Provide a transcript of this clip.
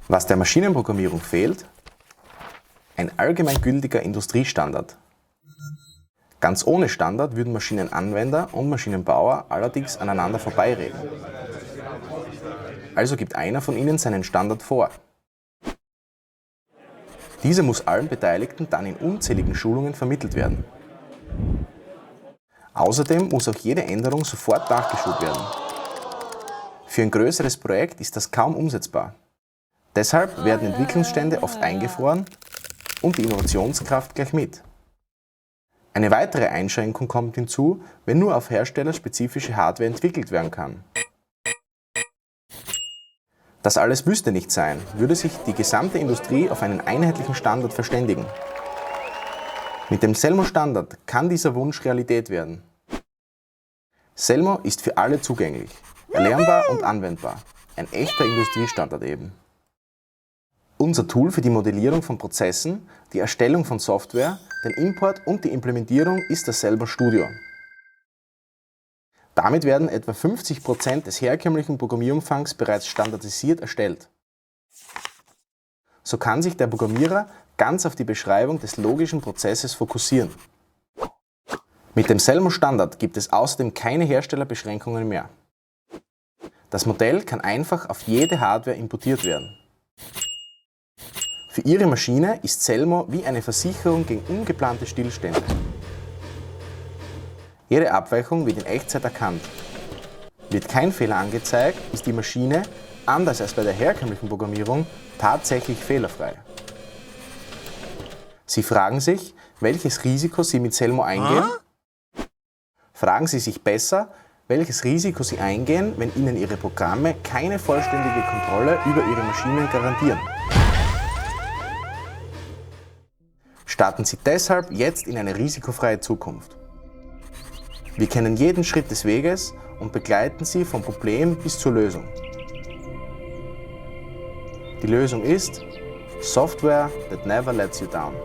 Was der Maschinenprogrammierung fehlt? Ein allgemeingültiger Industriestandard. Ganz ohne Standard würden Maschinenanwender und Maschinenbauer allerdings aneinander vorbeireden. Also gibt einer von ihnen seinen Standard vor. Dieser muss allen Beteiligten dann in unzähligen Schulungen vermittelt werden. Außerdem muss auch jede Änderung sofort nachgeschult werden. Für ein größeres Projekt ist das kaum umsetzbar. Deshalb werden Entwicklungsstände oft eingefroren und die Innovationskraft gleich mit. Eine weitere Einschränkung kommt hinzu, wenn nur auf herstellerspezifische Hardware entwickelt werden kann. Das alles müsste nicht sein, würde sich die gesamte Industrie auf einen einheitlichen Standard verständigen. Mit dem Selmo-Standard kann dieser Wunsch Realität werden. Selmo ist für alle zugänglich, erlernbar und anwendbar. Ein echter Industriestandard eben. Unser Tool für die Modellierung von Prozessen, die Erstellung von Software, den Import und die Implementierung ist das Selmo Studio. Damit werden etwa 50% des herkömmlichen Programmierumfangs bereits standardisiert erstellt. So kann sich der Programmierer ganz auf die Beschreibung des logischen Prozesses fokussieren. Mit dem Selmo Standard gibt es außerdem keine Herstellerbeschränkungen mehr. Das Modell kann einfach auf jede Hardware importiert werden. Für Ihre Maschine ist Selmo wie eine Versicherung gegen ungeplante Stillstände. Jede Abweichung wird in Echtzeit erkannt. Wird kein Fehler angezeigt, ist die Maschine, anders als bei der herkömmlichen Programmierung, tatsächlich fehlerfrei. Sie fragen sich, welches Risiko Sie mit Selmo eingehen? Fragen Sie sich besser, welches Risiko Sie eingehen, wenn Ihnen Ihre Programme keine vollständige Kontrolle über Ihre Maschinen garantieren. Starten Sie deshalb jetzt in eine risikofreie Zukunft. Wir kennen jeden Schritt des Weges und begleiten Sie vom Problem bis zur Lösung. Die Lösung ist Software that never lets you down.